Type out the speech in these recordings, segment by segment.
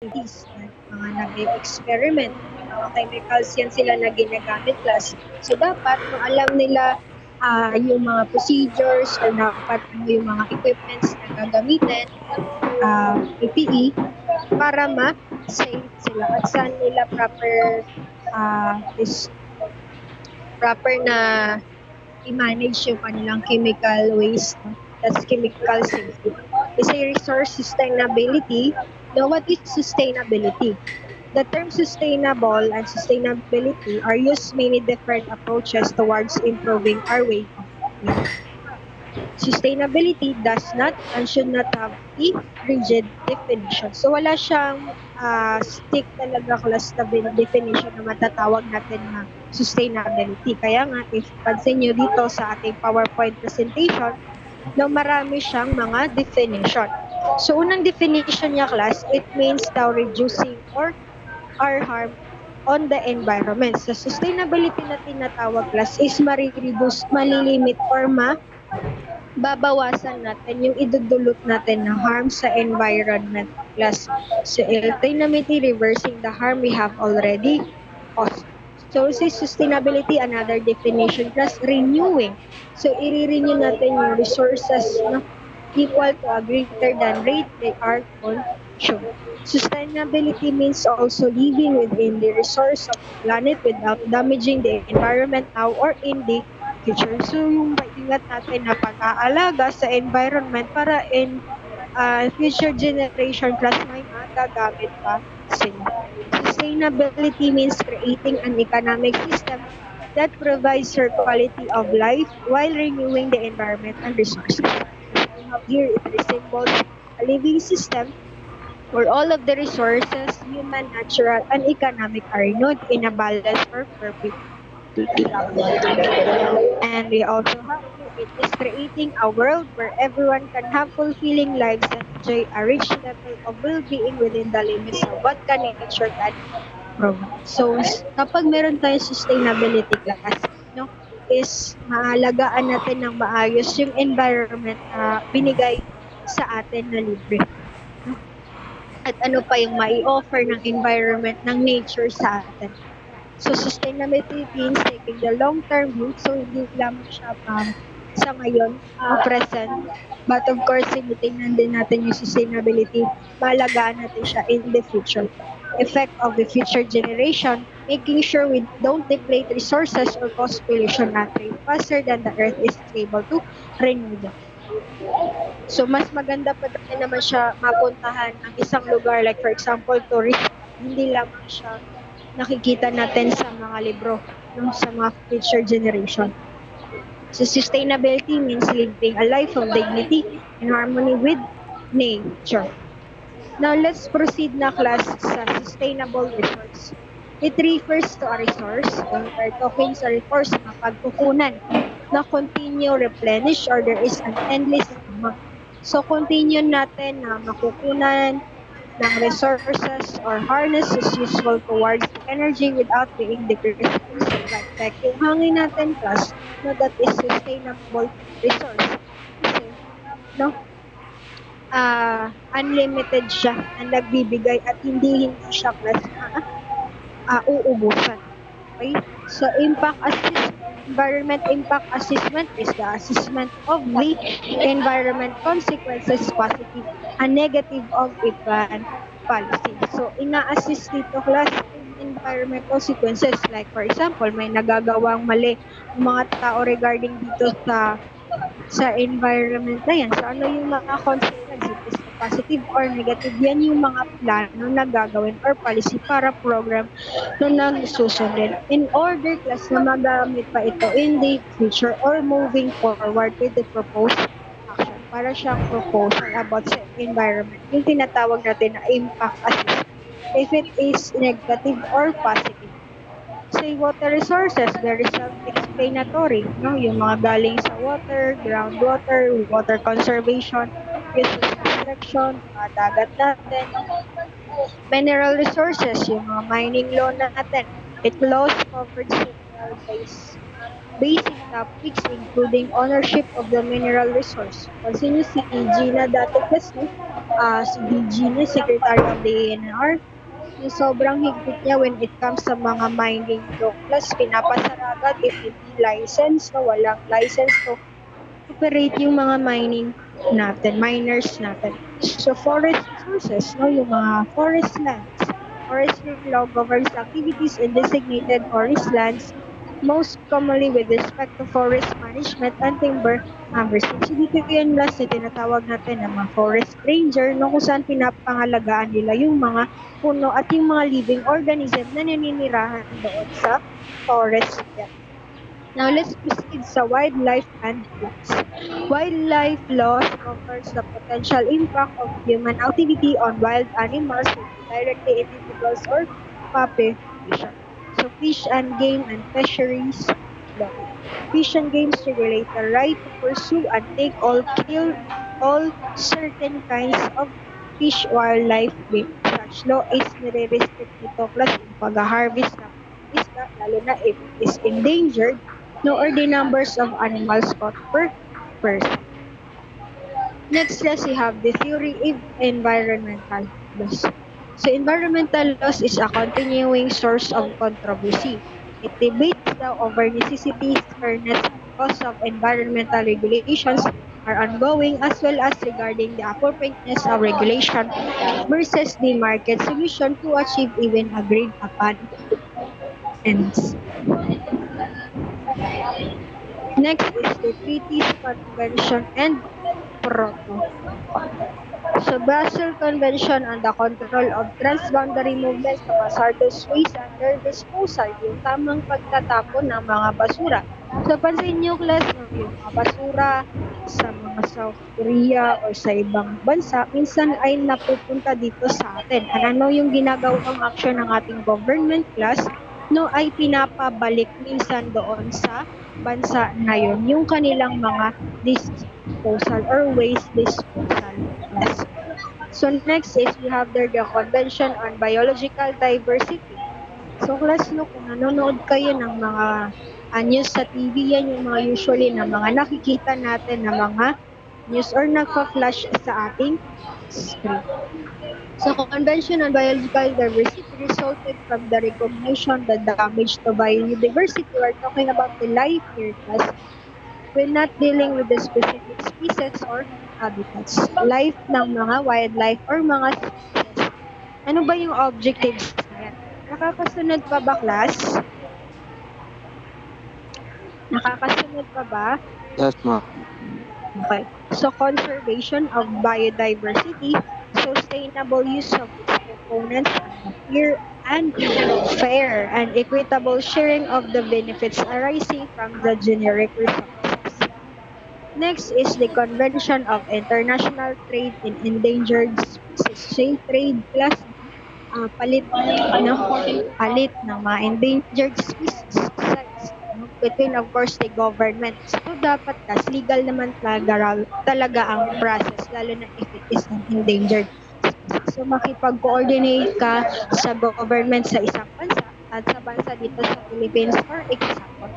activities, mga nag-experiment, may mga chemicals yan sila na ginagamit class. So dapat no, alam nila yung mga procedures or dapat ano yung mga equipments na gagamitin, PPE, para ma-safe sila at saan nila is proper na i-manage yung kanilang chemical waste. No? That's chemical safety. Kasi resource sustainability, now what is sustainability? The term sustainable and sustainability are used many different approaches towards improving our way of life. Sustainability does not and should not have a rigid definition. So wala siyang stick talaga class definition na matatawag natin na sustainability. Kaya nga, if pansin nyo dito sa ating PowerPoint presentation, no, marami siyang mga definition. So unang definition niya class, it means daw reducing or harm on the environment. So sustainability na tinatawag class is marireduce, malilimit or babawasan natin yung idudulot natin na harm sa environment plus so ultimately reversing the harm we have already caused. So si sustainability, another definition plus renewing. So i-renew natin yung resources no, equal to a greater than rate they are consumed. Sustainability means also living within the resource of the planet without damaging the environment now or in the future. So yung maingat natin na pag-aalaga sa environment para in future generation plus may magagamit pa sila. Sustainability means creating an economic system that provides her quality of life while renewing the environment and resources. As we have here, it resembles a living system where all of the resources, human, natural, and economic are renewed in a balance or perfect. And we also have here, it is creating a world where everyone can have fulfilling lives and enjoy a rich level of well-being within the limits of what can nature can provide. So, kapag meron tayong sustainability class, no, is maalagaan natin ng maayos yung environment na binigay sa atin na libre. No? At ano pa yung mai-offer ng environment ng nature sa atin. So sustainability means taking the long-term view. So hindi lamang siya sa ngayon, present. But of course, tinitingnan din natin yung sustainability. Maalagaan natin siya in the future. Effect of the future generation, making sure we don't deplete resources or cause pollution at rate faster than the earth is able to renew them. So mas maganda pa din naman siya mapuntahan ng isang lugar like for example tourist, hindi lamang siya nakikita natin sa mga libro no, sa mga future generation. So sustainability means living a life of dignity and harmony with nature. Now let's proceed na class sa sustainable resource. It refers to a resource when we're talking sa resource na pagkukunan na continue replenish or there is an endless amount. So continue natin na makukunan ng resources or harness is useful towards energy without being decreased. Like yung hangin natin plus, no, that is sustainable resource. Kasi, no, unlimited siya na nagbibigay at hindi siya plus uubusan. Okay? So, environment impact assessment is the assessment of the environment consequences, positive and negative of a plan policy. So, ina-assess dito class environment consequences. Like, for example, may nagagawang mali ng mga tao regarding dito sa environment na yan. So, ano yung mga consequences? Is it positive or negative? Yan yung mga plano na gagawin or policy para program na nagsusundin in order class na magamit pa ito in the future or moving forward with the proposed action para siyang proposal about sa environment. Yung tinatawag natin na impact assessment. If it is negative or positive. Say water resources, very self-explanatory, no? Yung mga galing sa water, groundwater, water conservation, resource protection, mga dagat natin, mineral resources, yung mga mining law natin. It laws covered basic topics including ownership of the mineral resource. Pansin niyo si Gina dati class, no? Si Gina, Secretary of the ANR, yung sobrang higpit niya when it comes sa mga mining law class, pinapasara agad if hindi license, no? Walang license to operate yung mga miners natin. So forest resources, no, yung mga forest lands. Forestry law governs activities in designated forest lands, most commonly with respect to forest management and timber harvesting. So dito yan last na tinatawag natin ng mga forest ranger, no, kung saan pinapangalagaan nila yung mga puno at yung mga living organism na naninirahan doon sa forest. Now let's proceed sa wildlife and laws. Wildlife laws covers the potential impact of human activity on wild animals, whether directly individuals or population. So fish and game and fisheries law. Fish and games regulate the right to pursue and take all kill all certain kinds of fish, wildlife, game. Such law is nire-restrict nito plus yung pag-harvest ng isda, lalo na if it is endangered, no, or the numbers of animals caught per person. Next class, we have the theory of environmental laws. So environmental laws is a continuing source of controversy. It debates now over necessities, fairness, and cost of environmental regulations are ongoing, as well as regarding the appropriateness of regulation versus the market solution to achieve even agreed upon ends. Next is the treaties, convention, and protocol. So Basel Convention on the Control of Transboundary Movements of Hazardous Waste and Their Disposal, yung tamang pagtatapon ng mga basura. So pansin nyo class, no, yung mga basura sa mga South Korea or sa ibang bansa, minsan ay napupunta dito sa atin. Ano yung ginagawang action ng ating government class? No, ay pinapabalik minsan doon sa bansa na yun, yung kanilang mga disposal or waste disposal. Yes. So next is we have there the Convention on Biological Diversity. So class, no, kung nanonood kayo ng mga news sa TV, yan yung mga usually na mga nakikita natin na mga news or nagpa-flash sa ating screen. So Convention on Biological Diversity resulted from the recognition that damage to biodiversity. We're talking about the life here, class. We're not dealing with the specific species or habitats. Life ng mga wildlife or mga species. Ano ba yung objectives na yan? Nakakasunod pa ba, class? Nakakasunod pa ba? Yes, ma'am. Okay. So conservation of biodiversity, sustainable use of its components, and fair and equitable sharing of the benefits arising from the generic resources. Next is the Convention of International Trade in Endangered Species. Same trade class, palit, no? Palit ng mga endangered species no? Between of course the government. So dapat kas legal naman talaga ang process, lalo na if it is an endangered species. So makipag-coordinate ka sa government sa isang bansa at sa bansa dito sa Philippines, for example.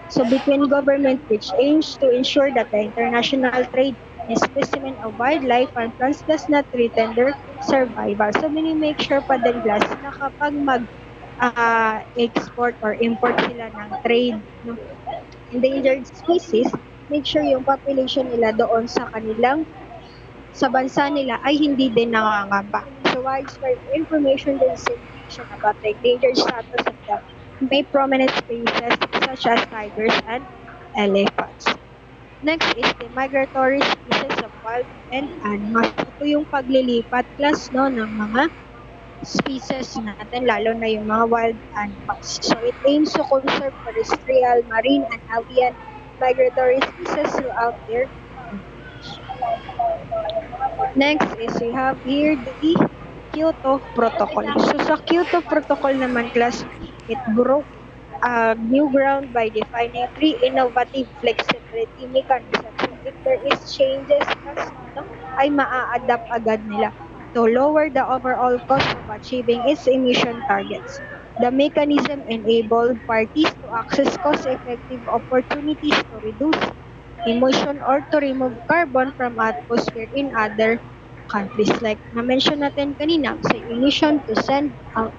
So between government which aims to ensure that the international trade in specimen of wildlife and plants does not threaten their survival. So make sure pa din class na kapag export or import sila ng trade, no, endangered species, make sure yung population nila doon sa bansa nila ay hindi din nangangamba. So widespread information dissemination about the endangered status of the may prominent species such as tigers and elephants. Next is the migratory species of wild and animals. Ito yung paglilipat class, no, ng mga species natin, lalo na yung mga wild animals. So it aims to conserve terrestrial, marine, and avian migratory species throughout their range. Next is we have here the Kyoto Protocol. So sa Kyoto Protocol naman class, it broke new ground by defining 3 innovative flexibility mechanisms. So if there is changes, class, no, ay maa-adapt agad nila to lower the overall cost of achieving its emission targets. The mechanism enabled parties to access cost-effective opportunities to reduce emission or to remove carbon from atmosphere in other countries. Like na-mention natin kanina, sa emission to send out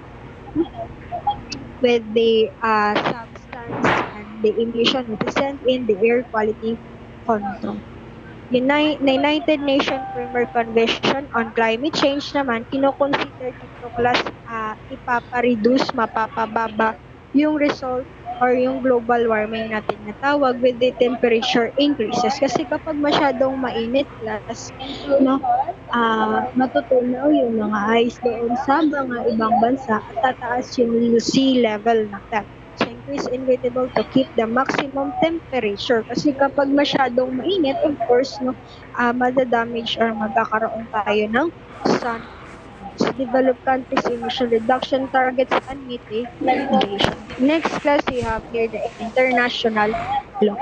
with the substance and the emission represent in the air quality control. United Nations Framework Convention on Climate Change naman, kinoconsider dito class ipapa-reduce, mapapababa yung result or yung global warming natin na tawag with the temperature increases. Kasi kapag masyadong mainit class, no, matutunaw yung mga ice doon sa mga ibang bansa at tataas yung sea level natin. So, increase inevitable to keep the maximum temperature. Kasi kapag masyadong mainit, of course, no, madadamage or magkakaroon tayo ng sun. So, developed countries emission reduction targets and mitigation. Next class, we have here the international law.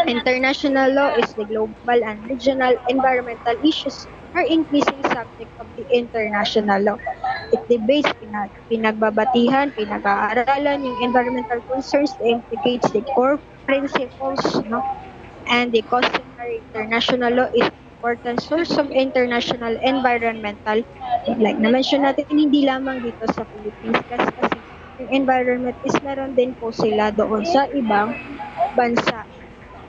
International law is the global and regional environmental issues are increasing subject of the international law. It debates, pinagbabatihan, pinag-aaralan yung environmental concerns that implicates the core principles, no? And the customary international law is important source of international environmental law. Like na-mention natin, hindi lamang dito sa Philippines kasi yung environment is meron din po sila doon sa ibang bansa.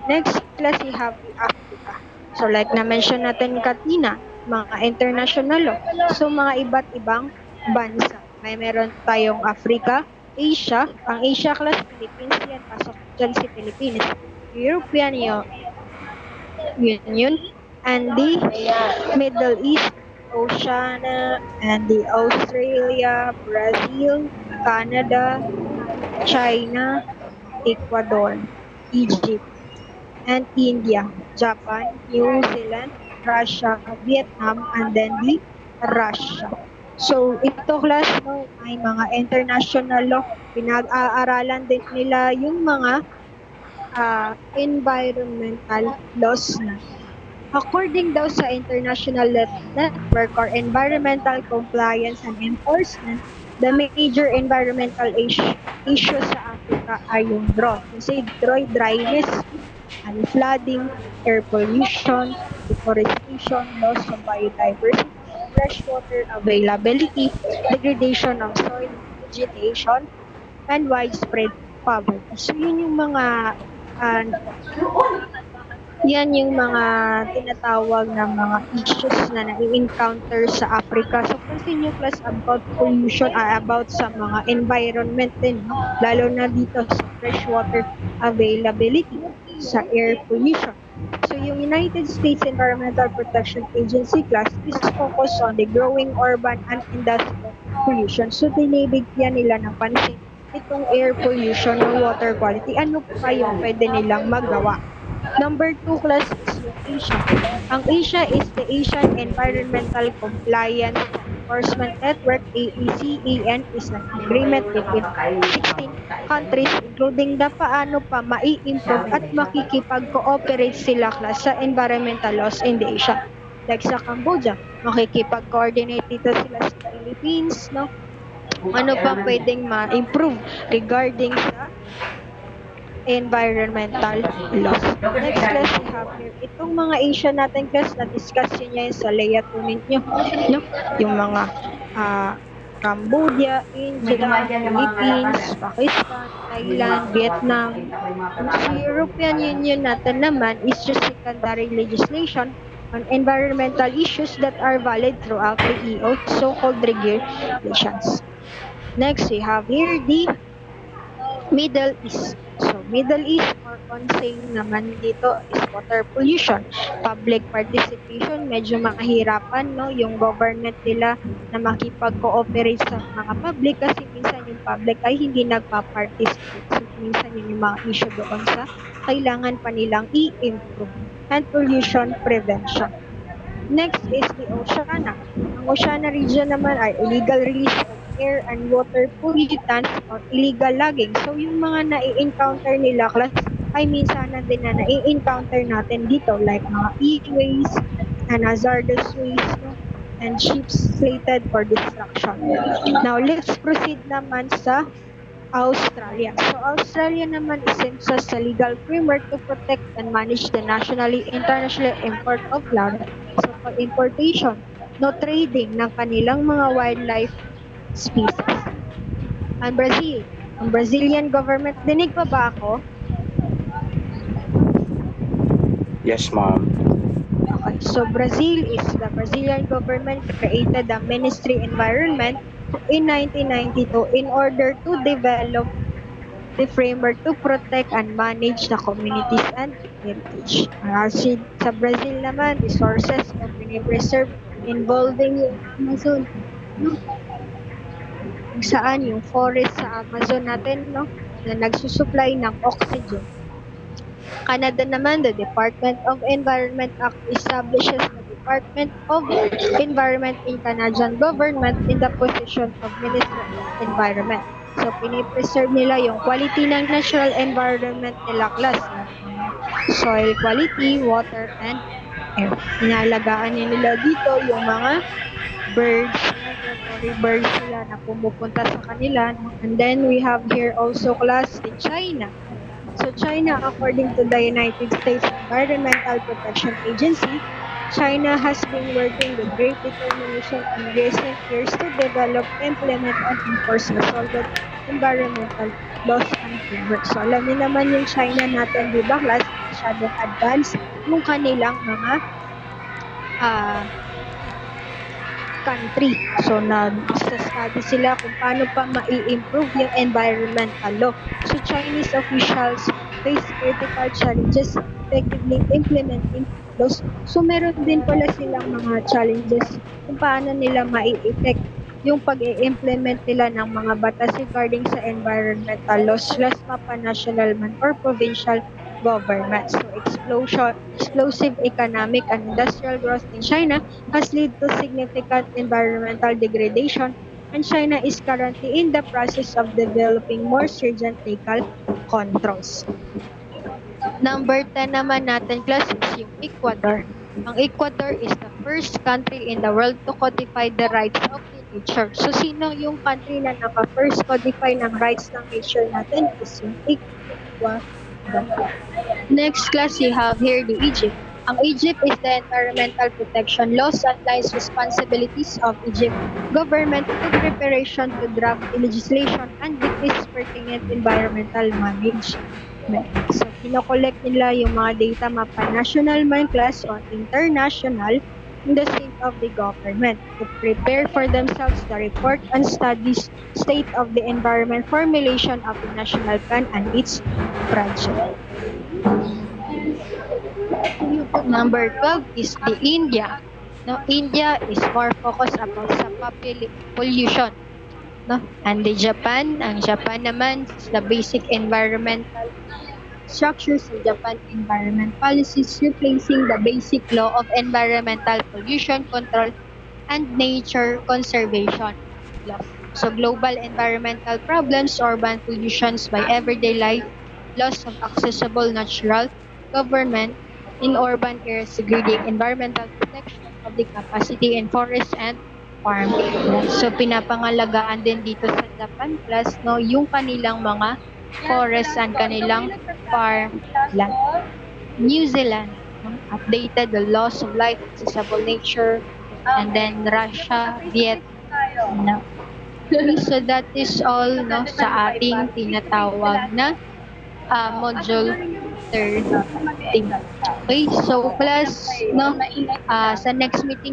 Next class, we have the Africa. So like na-mention natin kanina, mga international law. So mga iba't ibang bansa. Meron tayong Africa, Asia, ang Asia class, Philippines yan, pasok dyan si Philippines. European Union, and the Middle East, Oceania, and the Australia, Brazil, Canada, China, Ecuador, Egypt, and India, Japan, New Zealand, Russia, Vietnam, and then the Russia. So, ito class, no, ay mga international law. Pinag-aaralan din nila yung mga environmental laws natin. According daw sa International Network or Environmental Compliance and Enforcement, the major environmental issues sa Africa ay yung drought. Kasi dryness, and flooding, air pollution, deforestation, loss of biodiversity, freshwater availability, degradation of soil and vegetation, and widespread poverty. So yun yung mga uh, yan yung mga tinatawag na mga issues na nai-encounter sa Africa. So, continue class about pollution, about sa mga environment din, no? Lalo na dito sa freshwater availability, sa air pollution. So, yung United States Environmental Protection Agency class is focused on the growing urban and industrial pollution. So, tinibigyan nila ng pansin itong air pollution ng water quality. Ano pa yung pwede nilang magawa? Number 2 class is yung Asia. Ang Asia is the Asian Environmental Compliance Enforcement Network. AECEN is an agreement between 16 countries including na paano pa mai-improve at makikipag-cooperate sila class sa environmental laws in the Asia. Like sa Cambodia, makikipag-coordinate dito sila sa Philippines, no? Ano pa pwedeng ma-improve regarding sa environmental laws. Next class we have here. Itong mga Asian natin class, na-discuss yun yan sa layer 2 ninyo. No? Yung mga Cambodia, India, Philippines, Pakistan, Thailand, Vietnam. Sa European Union natin naman is just secondary legislation on environmental issues that are valid throughout the EU, so-called regulations. Next, we have here the Middle East. So, Middle East or ONSEM naman dito is water pollution. Public participation, medyo mahirapan, no? Yung government nila na makipag-cooperate sa mga public kasi minsan yung public ay hindi nagpa-participate. So, minsan yun yung mga issue doon sa kailangan pa nilang i-improve. And pollution prevention. Next is the Oceania. Ang Oceania region naman ay illegal release of air and water pollutants or illegal logging. So, yung mga nai-encounter nila class ay minsan na din na nai-encounter natin dito like mga e-waste and hazardous waste, no? and ships slated for destruction. Now, let's proceed naman sa Australia. So, Australia naman isa sa legal framework to protect and manage the nationally international import of flora. So, for importation, no trading ng kanilang mga wildlife species. Ang Brazil, ang Brazilian government, dinig pa ba ako? Yes, ma'am. Okay, so Brazil is the Brazilian government created the Ministry Environment in 1992 in order to develop the framework to protect and manage the communities and heritage. Sa Brazil naman, resources o pinipreserve involving yung Amazon, no? Kung saan yung forest sa Amazon natin, no? Na nagsusupply ng oxygen. Canada naman, the Department of Environment Act establishes the Department of Environment in Canadian government in the position of Minister of Environment. So, pinipreserve nila yung quality ng natural environment nila class, yung mga soil quality, water, and air. Inalagaan nila dito yung mga birds, migratory birds sila na pumupunta sa kanila. No? And then, we have here also class in China. So China, according to the United States Environmental Protection Agency, China has been working with great determination in recent years to develop, implement, and enforce solid environmental laws and frameworks. So alam niyo naman yung China natin, di ba, class, masyadong advanced yung kanilang mga ah country. So, nag-study sila kung paano pa mai-improve yung environmental law. So, Chinese officials face critical challenges effectively implementing laws. So, meron din pala silang mga challenges kung paano nila mai-effect yung pag-i-implement nila ng mga batas regarding sa environmental laws, less mapa national man or provincial government. So, explosive economic and industrial growth in China has led to significant environmental degradation, and China is currently in the process of developing more stringent legal controls. Number 10 naman natin, class, is yung Ecuador. Ang Ecuador is the first country in the world to codify the rights of the nature. So, sino yung country na naka-first codify ng rights ng nature natin is yung Ecuador. Next class, you have here the Egypt. Ang Egypt is the environmental protection laws and lies responsibilities of Egypt government to preparation to draft legislation and decrease pertinent environmental management. So, kinokollect nila yung mga data mapa national man class or international in the state of the government to prepare for themselves the report and studies state of the environment formulation of the national plan and its project. Number 12 is the India. No, India is more focused about sa pollution. No? And the Japan, ang Japan naman is the basic environmental structures of Japan environment policies replacing the basic law of environmental pollution control and nature conservation law. So global environmental problems, urban pollutions by everyday life, loss of accessible natural government in urban areas, degrading environmental protection of the capacity in forests and farming. So pinapangalagaan din dito sa Japan plus no yung kanilang mga forests and kanilang farmland. New Zealand updated the laws of life, accessible nature, and then Russia, Vietnam. Okay, so that is all no sa ating tinatawag na module 13. Okay, so class no sa next meeting